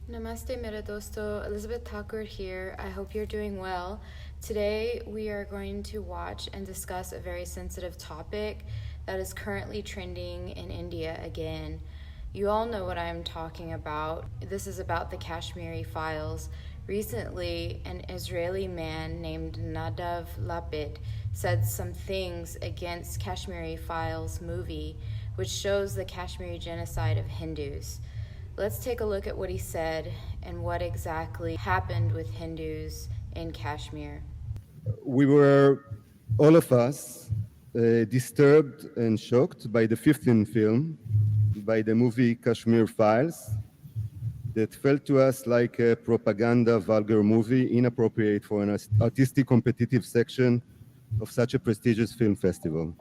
Namaste, mera dosto. Elizabeth Thakur here. I hope you're doing well. Today we are going to watch and discuss a very sensitive topic that is currently trending in India again. You all know what I'm talking about. This is about the Kashmiri files. Recently, an Israeli man named Nadav Lapid said some things against Kashmiri Files movie, which shows the Kashmiri genocide of Hindus. Let's take a look at what he said and what exactly happened with Hindus in Kashmir. We were, all of us, disturbed and shocked by the 15th film, by the movie Kashmir Files, that felt to us like a propaganda vulgar movie, inappropriate for an artistic competitive section of such a prestigious film festival.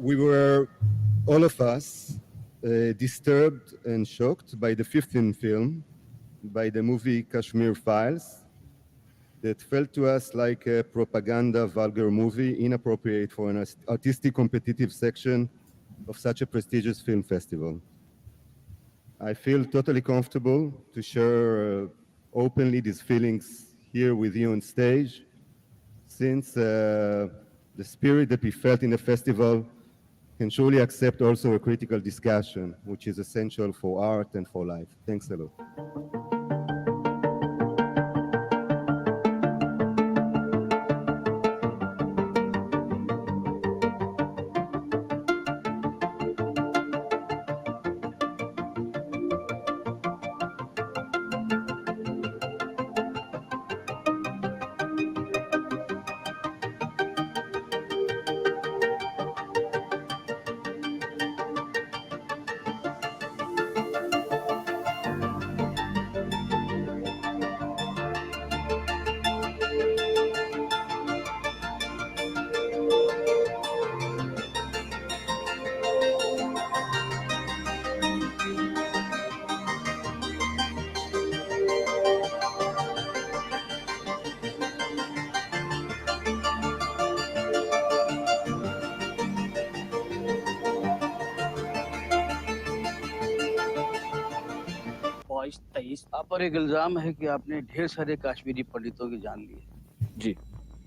We were, all of us, disturbed and shocked by the 15th film, by the movie Kashmir Files, that felt to us like a propaganda vulgar movie, inappropriate for an artistic competitive section of such a prestigious film festival. I feel totally comfortable to share openly these feelings here with you on stage, since the spirit that we felt in the festival can surely accept also a critical discussion, which is essential for art and for life. Thanks a lot. आप पर एक इल्जाम है कि आपने ढेर सारे कश्मीरी पंडितों की जान ली है। जी।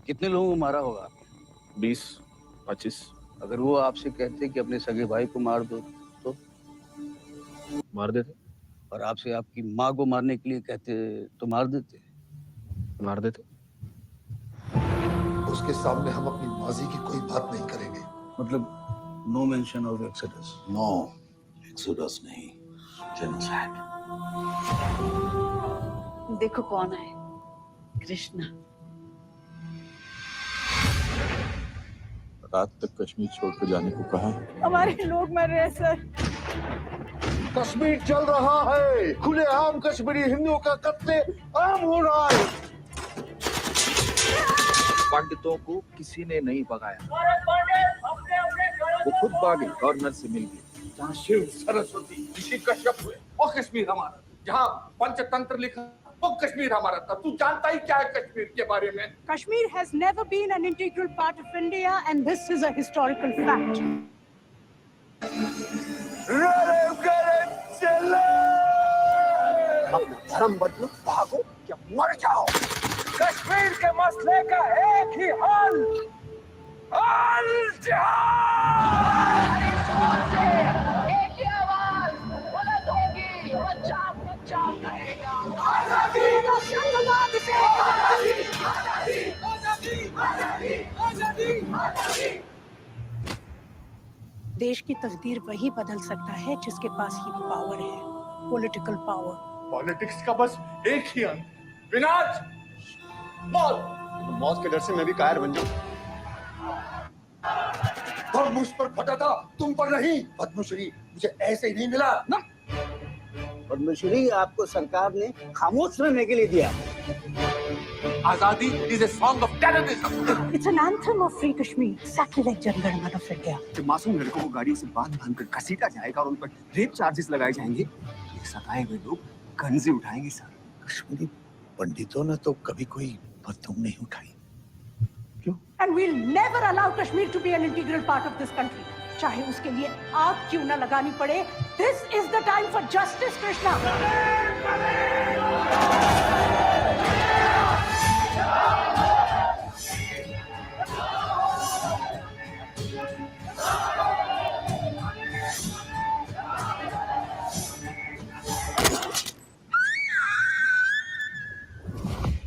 कितने लोगों को मारा होगा आपने? 20-25। अगर वो आपसे कहते कि अपने सगे भाई को मार दो तो मार देते। और आपसे आपकी माँ को मारने के लिए कहते तो मार देते। मार देते। उसके सामने हम अपनी माजी की कोई बात नहीं करेंगे। मतलब no mention of exodus. No exodus नहीं, जेनोसाइड। देखो कौन है, कृष्णा। रात तक कश्मीर छोड़कर जाने को कहा है। हमारे लोग मर रहे हैं सर। कश्मीर चल रहा है, खुलेआम कश्मीरी हिंदुओं का कत्ले आम हो रहा है। पंडितों को किसी ने नहीं भगाया, वो खुद भागे, गवर्नर से मिल गए। जहाँ शिव, सरस्वती, ऋषि कश्यप हुए, वो कश्मीर हमारा। जहाँ पंचतंत्र लिखा, वो कश्मीर हमारा था। तू जानता ही क्या है कश्मीर के बारे में? Kashmir has never been an integral part of India, and this is a historical fact. अपना धर्म बदलो, भागो या मर जाओ। कश्मीर के मसले का एक ही हल, अल जिहाद। एक ही आवाज बुलंद होगी, पंजाब पंजाब कहेगा। आजादी, आजादी, आजादी, आजादी, आजादी, आजादी। देश की तकदीर वही बदल सकता है जिसके पास ये पावर है, पॉलिटिकल पावर। पॉलिटिक्स का बस एक ही अंत, विनाश, मौत। मौत के डर से मैं भी कायर बन जाऊं। और मुझ पर फटा था, तुम पर नहीं। पद्मश्री मुझे ऐसे ही नहीं मिला ना। पद्मश्री आपको सरकार ने खामोश रहने के लिए दिया। आजादी is a song of terrorism. It's an anthem of free Kashmir, exactly like Jan Gan Man of India. जब मासूम लड़कों को गाड़ियों से बांध कर घसीटा जाएगा और उन पर रेप चार्जेस लगाए जाएंगे, ये सताए हुए लोग गंजी उठाएंगे सर। कश्मीरी पंडितों ने तो कभी कोई बंदूक नहीं उठाई। क्यों? And we'll never allow Kashmir to be an integral part of this country. चाहे उसके लिए आग क्यों ना लगानी पड़े. This is the time for justice, Krishna.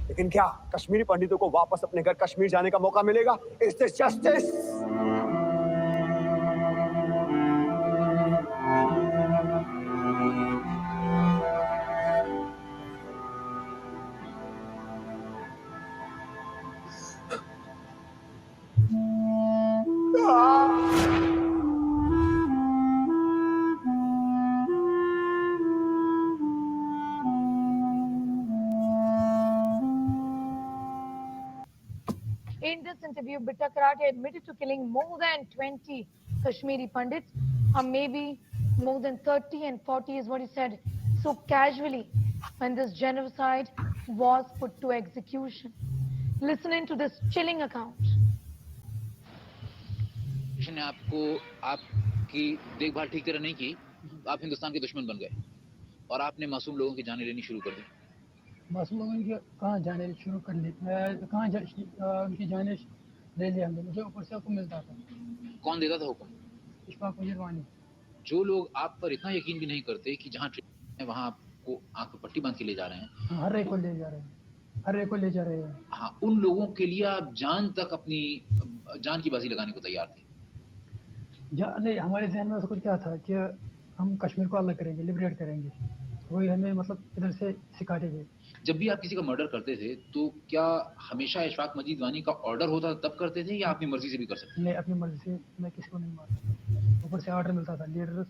लेकिन क्या कश्मीरी पंडितों को वापस अपने घर कश्मीर जाने का मौका मिलेगा? Is this justice? In this interview, Bitta Karate admitted to killing more than 20 Kashmiri Pandits, or maybe more than 30 and 40 is what he said, so casually when this genocide was put to execution. Listen into this chilling account. ने आपको आपकी देखभाल ठीक तरह नहीं की, आप हिंदुस्तान के दुश्मन बन गए और आपने मासूम लोगों की जानें लेनी शुरू कर दी। मासूम लोगों की कहाँ जाने शुरू कर ली, कहाँ उनकी जाने ले लिया हमने, मुझे ऊपर से हुक्म मिलता था। कौन देता था हुक्म? इशफाक मुजरवानी। जो लोग आप पर इतना यकीन भी नहीं करते कि जहाँ ट्रेन है वहाँ आपको आंख पर पट्टी बांध के ले जा रहे हैं, हर एक को ले जा रहे हैं, हर एक को ले जा रहे हैं। हाँ, उन लोगों के लिए आप जान तक अपनी जान की बाजी लगाने को तैयार थे। नहीं, हमारे जहन में कुछ क्या था कि हम कश्मीर को अलग करेंगे, लिबरेट करेंगे, वही हमें मतलब इधर से सिखाते थे। जब भी आप किसी का मर्डर करते थे तो क्या हमेशा इशफाक मजीद वानी का ऑर्डर होता था तब करते थे या अपनी मर्जी से भी कर सकते थे? नहीं, अपनी मर्जी से मैं किसी को नहीं मारता, ऊपर से ऑर्डर मिलता था, लीडर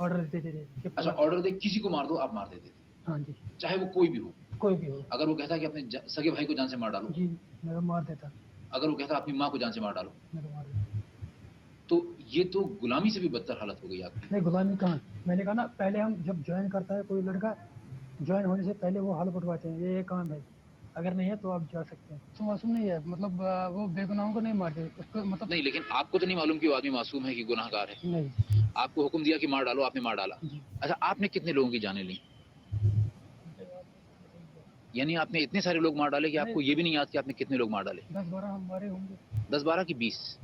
ऑर्डर देते थे। अच्छा, ऑर्डर दे किसी को मार दो, आप मार देते थे? हाँ जी। चाहे वो कोई भी हो? कोई भी हो। अगर वो कहता कि अपने सगे भाई को जान से मार डालो? जी, मैं तो मार देता। अगर वो कहता अपनी माँ को जान से मार डालो? मैं तो मार देता। तो ये तो गुलामी से भी बदतर हालत हो गई आपकी। नहीं, गुलामी कहाँ, मैंने कहा ना, पहले हम जब ज्वाइन करता है कोई लड़का, ज्वाइन होने से पहले वो हाल पटवाते हैं, ये काम है, अगर नहीं है तो आप जा सकते हैं। तो मासूम नहीं है, मतलब वो बेगुनाहों को नहीं मारते उसको, मतलब नहीं, लेकिन आपको तो नहीं मालूम कि वो आदमी मासूम है कि गुनाहगार है? नहीं। आपको हुक्म दिया कि मार डालो, आपने मार डाला। अच्छा, आपने कितने लोगों की जानें ली? यानी आपने इतने सारे लोग मार डाले कि आपको ये भी नहीं याद कि आपने कितने लोग मार डाले? 10-12 हमारे होंगे। 10-12 की 20?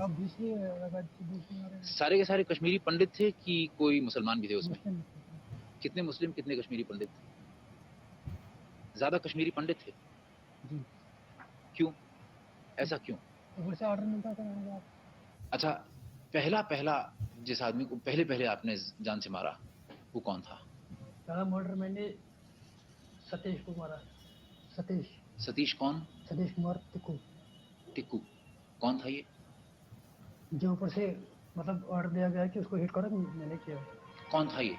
अब 20 सारे के सारे कश्मीरी पंडित थे कि कोई मुसलमान भी थे उसमें? कितने मुस्लिम, कितने कश्मीरी पंडित थे? ज्यादा कश्मीरी पंडित थे? जी। क्यों, ऐसा क्यों? ऊपर से ऑर्डर मिलता था। अच्छा, पहला जिस आदमी को पहले आपने जान से मारा वो कौन था? पहला मर्डर मैंने सतीश को मारा। सतीश कौन? सतीश कुमार टिक्कू कौन था ये? जो ऊपर से मतलब ऑर्डर दिया गया कि उसको हिट करो, मैंने किया। कौन था ये?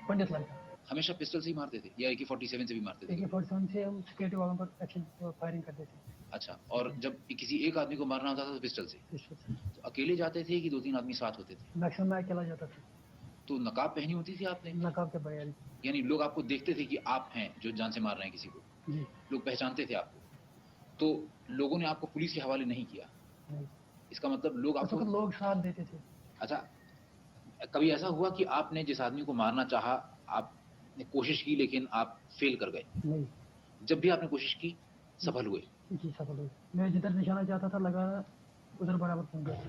पंडित लड़का। हमेशा पिस्टल से ही मारते थे या AK-47 से भी मारते थे? AK-47 से हम सिक्योरिटी वालों पर एक्शन फायरिंग करते थे। अच्छा, और जब किसी एक आदमी को मारना होता था तो पिस्टल से? तो अकेले जाते थे कि 2-3 आदमी साथ होते थे? मैक्सिमम मैं अकेला जाता था। तो नकाब पहनी होती थी आपने? नकाब के बगैर। यानी लोग आपको देखते थे कि आप हैं जो जान से मार रहे हैं किसी को? जी। लोग पहचानते थे आपको, तो लोगों ने आपको पुलिस के हवाले नहीं किया? नहीं। इसका मतलब लोग आपको, लोग साथ देते थे। अच्छा, कभी ऐसा हुआ कि आपने जिस आदमी को मारना चाहा, आपने कोशिश की लेकिन आप फेल कर गए? नहीं। जब भी आपने कोशिश की सफल हुए? जी, सफल हुए। मैं जिधर निशाना चाहता था लगा, उधर बराबर पहुंच गया।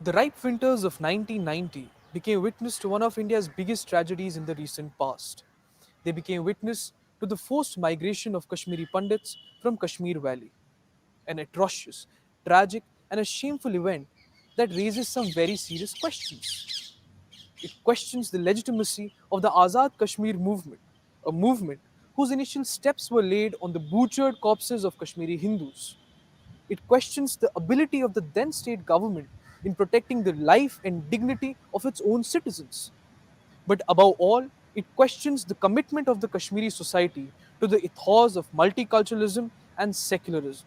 The ripe winters of 1990 became witness to one of India's biggest tragedies in the recent past. They became witness to the forced migration of Kashmiri Pandits from Kashmir Valley, an atrocious, tragic, and a shameful event that raises some very serious questions. It questions the legitimacy of the Azad Kashmir movement, a movement whose initial steps were laid on the butchered corpses of Kashmiri Hindus. It questions the ability of the then state government in protecting the life and dignity of its own citizens. But above all, it questions the commitment of the Kashmiri society to the ethos of multiculturalism and secularism.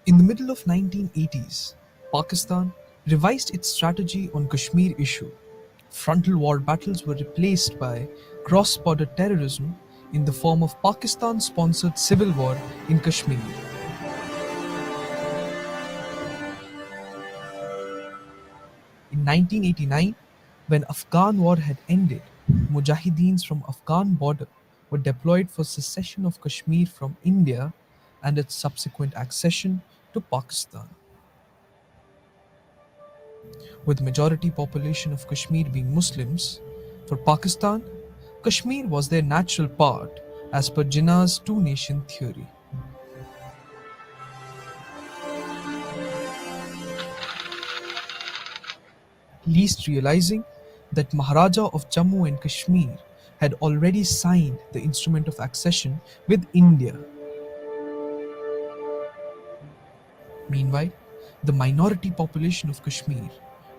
In the middle of 1980s, Pakistan revised its strategy on Kashmir issue. Frontal war battles were replaced by cross-border terrorism in the form of Pakistan-sponsored civil war in Kashmir. In 1989, when Afghan war had ended, Mujahideens from Afghan border were deployed for secession of Kashmir from India and its subsequent accession to Pakistan. With majority population of Kashmir being Muslims, for Pakistan, Kashmir was their natural part as per Jinnah's two-nation theory. Least realizing that Maharaja of Jammu and Kashmir had already signed the instrument of accession with India. Meanwhile, the minority population of Kashmir,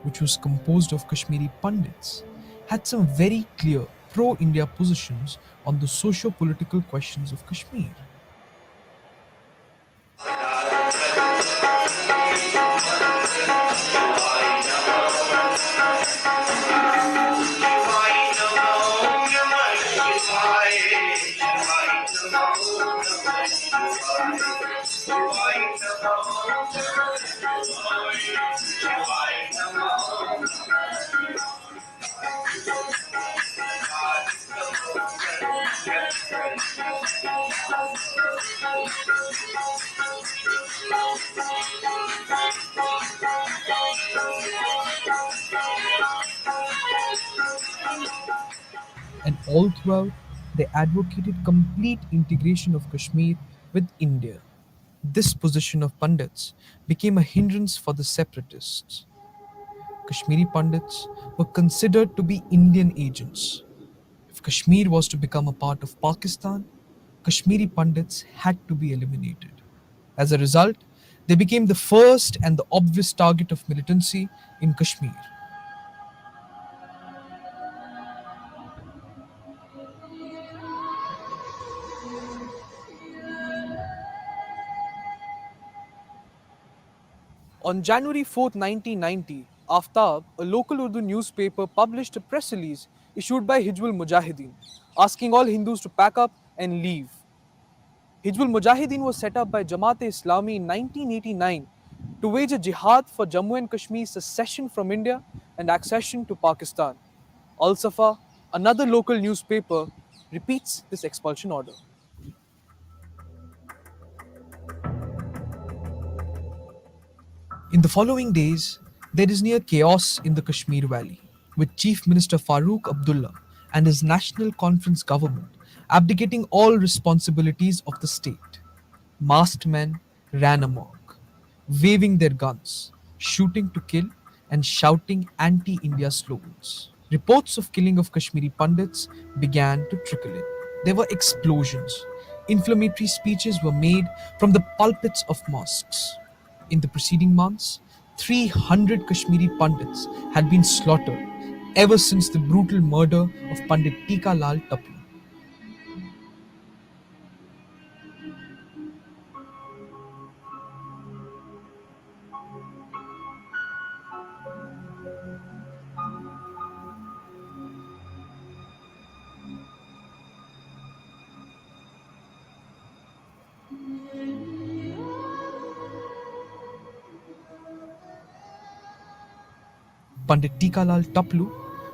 which was composed of Kashmiri Pandits, had some very clear pro-India positions on the socio-political questions of Kashmir. And all throughout, they advocated complete integration of Kashmir with India. This position of Pandits became a hindrance for the separatists. Kashmiri Pandits were considered to be Indian agents. If Kashmir was to become a part of Pakistan, Kashmiri Pandits had to be eliminated. As a result, they became the first and the obvious target of militancy in Kashmir. On January 4th, 1990, Aftab, a local Urdu newspaper, published a press release issued by Hizbul Mujahideen, asking all Hindus to pack up and leave. Hizbul Mujahideen was set up by Jamaat-e-Islami in 1989 to wage a jihad for Jammu and Kashmir's secession from India and accession to Pakistan. Al-Safa, another local newspaper, repeats this expulsion order. In the following days, there is near chaos in the Kashmir Valley, with Chief Minister Farooq Abdullah and his National Conference government abdicating all responsibilities of the state. Masked men ran amok, waving their guns, shooting to kill, and shouting anti-India slogans. Reports of killing of Kashmiri Pandits began to trickle in. There were explosions. Inflammatory speeches were made from the pulpits of mosques. In the preceding months, 300 Kashmiri Pandits had been slaughtered ever since the brutal murder of Pandit Tika Lal Taplu. Pandit Tikalal Taplu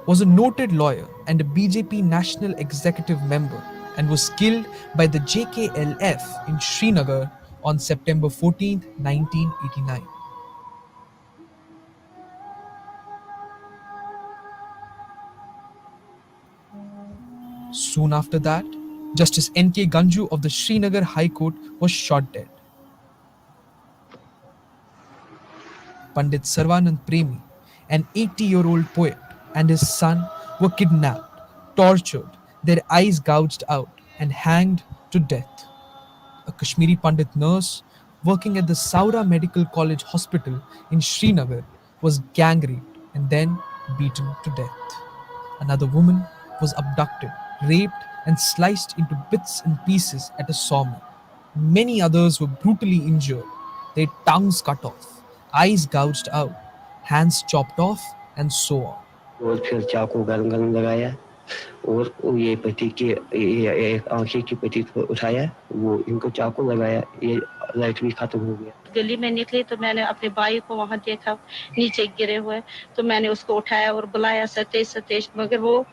was a noted lawyer and a BJP national executive member and was killed by the JKLF in Srinagar on September 14, 1989. Soon after that, Justice N.K. Ganju of the Srinagar High Court was shot dead. Pandit Sarvanand Premi, an 80-year-old poet, and his son were kidnapped, tortured, their eyes gouged out, and hanged to death. A Kashmiri Pandit nurse working at the Saura Medical College Hospital in Srinagar was gang raped and then beaten to death. Another woman was abducted, raped, and sliced into bits and pieces at a sawmill. Many others were brutally injured, their tongues cut off, eyes gouged out, hands chopped off, and so on. और फिर चाकू गरम गरम लगाया और ये पति के एक आंखें की पति को उठाया, वो इनको चाकू लगाया, ये लाइट भी खत्म हो गया। गली में निकली तो मैंने अपने भाई को वहां देखा नीचे गिरे हुए, तो मैंने उसको उठाया और बुलाया, सतेज सतेज, मगर वो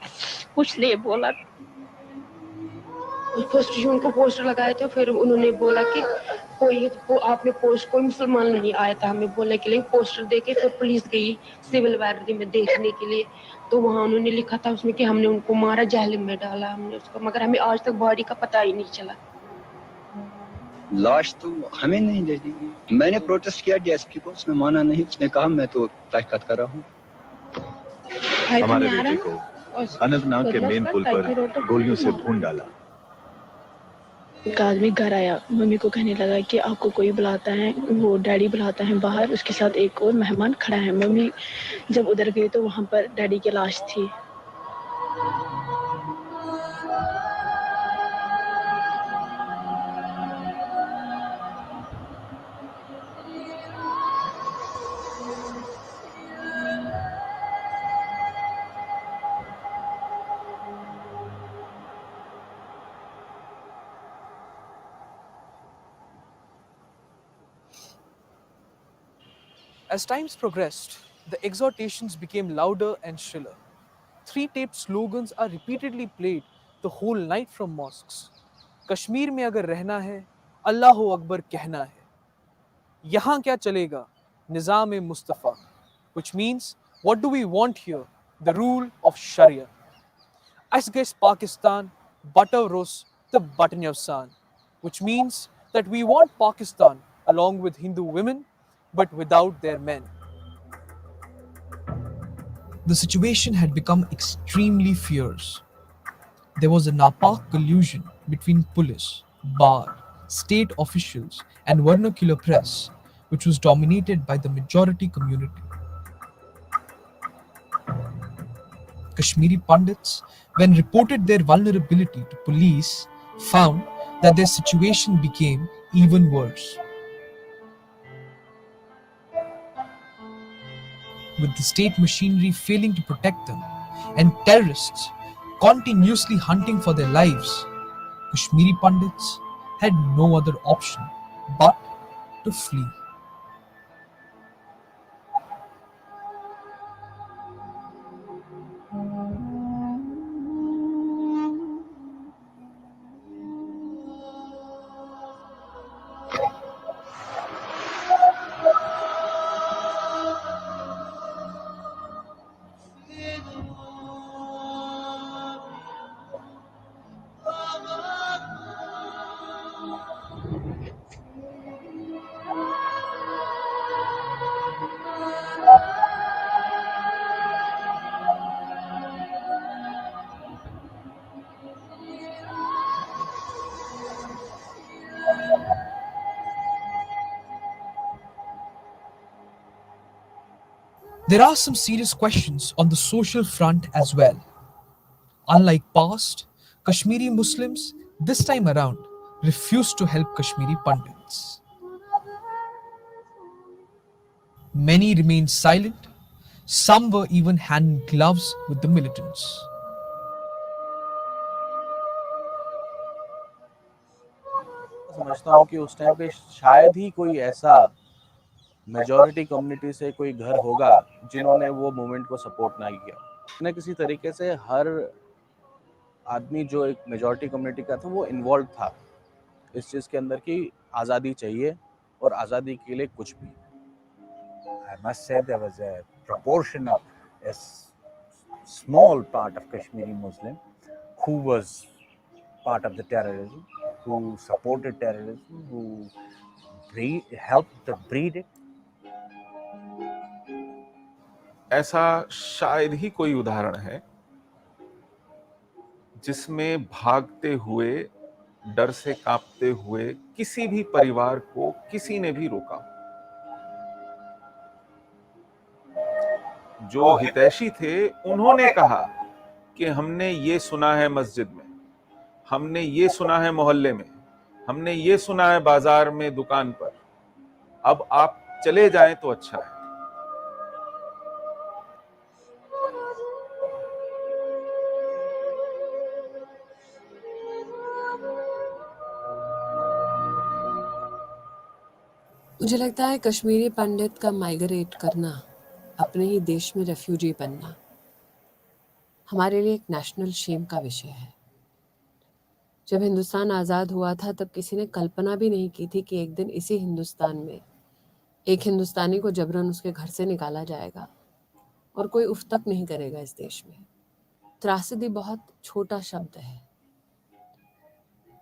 कुछ नहीं बोला। फर्स्ट जून को पोस्टर लगाए थे, फिर उन्होंने बोला कि कोई आपने पोस्ट कोई मुसलमान नहीं आया था हमें बोलने के लिए, पोस्टर देके फिर पुलिस गई सिविल वार्डी में देखने के लिए, तो वहां उन्होंने लिखा था उसमें कि हमने उनको मारा, जहलम में डाला हमने उसको, मगर हमें आज तक बॉडी का पता ही नहीं चला। लाश तो हमें नहीं दे दी। मैंने प्रोटेस्ट किया डीएसपी को, उसने माना नहीं, उसने कहा मैं तो तहकीकात कर रहा हूँ। हमारे बेटे को अनंतनाग के मेन पुल पर गोलियों से भून डाला। एक आदमी घर आया, मम्मी को कहने लगा कि आपको कोई बुलाता है, वो डैडी बुलाता है बाहर, उसके साथ एक और मेहमान खड़ा है। मम्मी जब उधर गई तो वहां पर डैडी की लाश थी। As times progressed, the exhortations became louder and shriller. Three-taped slogans are repeatedly played the whole night from mosques. Kashmir में अगर रहना है, अल्लाह अकबर कहना है. यहाँ क्या चलेगा? निज़ाम Mustafa. Which means, what do we want here? The rule of Sharia. As guess Pakistan, butter roast the button of san. Which means that we want Pakistan along with Hindu women, but without their men. The situation had become extremely fierce. There was a napak collusion between police, bar, state officials, and vernacular press, which was dominated by the majority community. Kashmiri Pandits, when reported their vulnerability to police, found that their situation became even worse. With the state machinery failing to protect them and terrorists continuously hunting for their lives, Kashmiri Pandits had no other option but to flee. There are some serious questions on the social front as well. Unlike past, Kashmiri Muslims this time around refused to help Kashmiri Pandits. Many remained silent, some were even hand in gloves with the militants. समझता हूँ कि उस time पे शायद ही कोई ऐसा majority community से कोई घर होगा जिन्होंने वो मूवमेंट को सपोर्ट ना किया। न किसी तरीके से हर आदमी जो एक मेजॉरिटी कम्युनिटी का था वो इन्वॉल्व था, इस चीज़ के अंदर कि आज़ादी चाहिए और आज़ादी के लिए कुछ भी। I must say there was a proportion of a small part of Kashmiri Muslim who was part of the terrorism, who supported terrorism, who helped to breed it. ऐसा शायद ही कोई उदाहरण है जिसमें भागते हुए, डर से कांपते हुए किसी भी परिवार को किसी ने भी रोका। जो हितैषी थे उन्होंने कहा कि हमने ये सुना है मस्जिद में, हमने ये सुना है मोहल्ले में, हमने ये सुना है बाजार में, दुकान पर, अब आप चले जाएं तो अच्छा है। मुझे लगता है कश्मीरी पंडित का माइग्रेट करना, अपने ही देश में रेफ्यूजी बनना, हमारे लिए एक नेशनल शेम का विषय है। जब हिंदुस्तान आज़ाद हुआ था तब किसी ने कल्पना भी नहीं की थी कि एक दिन इसी हिंदुस्तान में एक हिंदुस्तानी को जबरन उसके घर से निकाला जाएगा और कोई उफ तक नहीं करेगा इस देश में। त्रासदी बहुत छोटा शब्द है।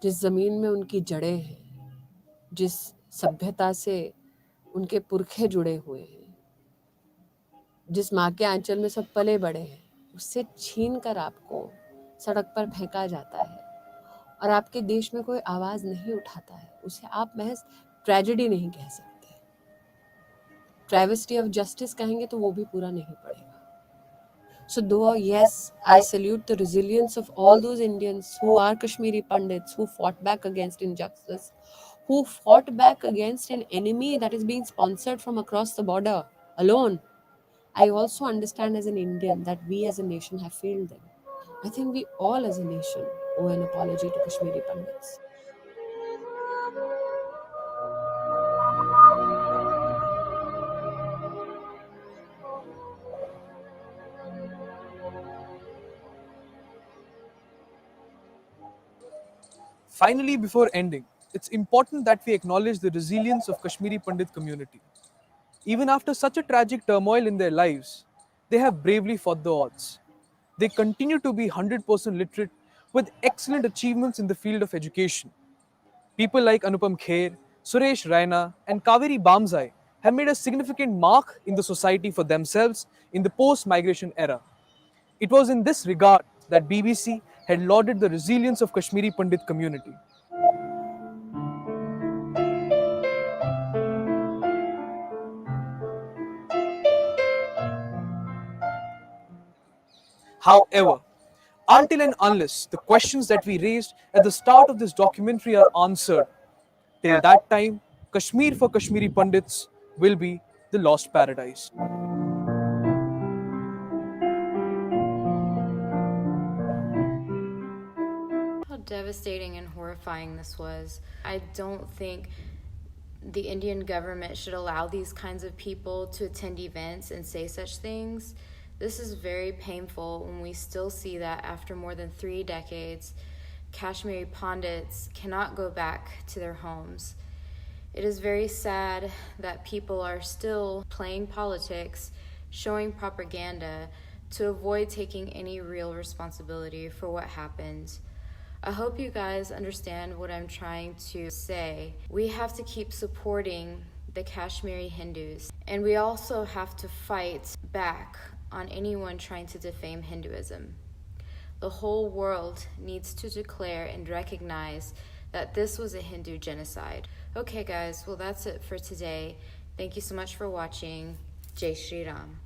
जिस ज़मीन में उनकी जड़ें हैं, जिस सभ्यता से उनके पुरखे जुड़े हुए हैं, जिस माँ के आंचल में सब पले बड़े हैं, उससे छीन कर आपको सड़क पर फेंका जाता है और आपके देश में कोई आवाज़ नहीं उठाता है। उसे आप महज ट्रेजेडी नहीं कह सकते, ट्रेविस्टी ऑफ जस्टिस कहेंगे तो वो भी पूरा नहीं पड़ेगा। So though yes, I salute the resilience of all those Indians who are Kashmiri Pandits, who fought back against injustice, who fought back against an enemy that is being sponsored from across the border alone. I also understand as an Indian that we as a nation have failed them. I think we all as a nation owe an apology to Kashmiri Pandits. Finally, before ending, it's important that we acknowledge the resilience of Kashmiri Pandit community. Even after such a tragic turmoil in their lives, they have bravely fought the odds. They continue to be 100% literate with excellent achievements in the field of education. People like Anupam Kher, Suresh Raina, and Kaveri Bamzai have made a significant mark in the society for themselves in the post-migration era. It was in this regard that BBC had lauded the resilience of Kashmiri Pandit community. However, until and unless the questions that we raised at the start of this documentary are answered, till that time, Kashmir for Kashmiri Pandits will be the lost paradise. How devastating and horrifying this was. I don't think the Indian government should allow these kinds of people to attend events and say such things. This is very painful when we still see that after more than 3 decades, Kashmiri Pandits cannot go back to their homes. It is very sad that people are still playing politics, showing propaganda to avoid taking any real responsibility for what happened. I hope you guys understand what I'm trying to say. We have to keep supporting the Kashmiri Hindus, and we also have to fight back on anyone trying to defame Hinduism. The whole world needs to declare and recognize that this was a Hindu genocide. Okay guys, well that's it for today. Thank you so much for watching. Jai Shri Ram.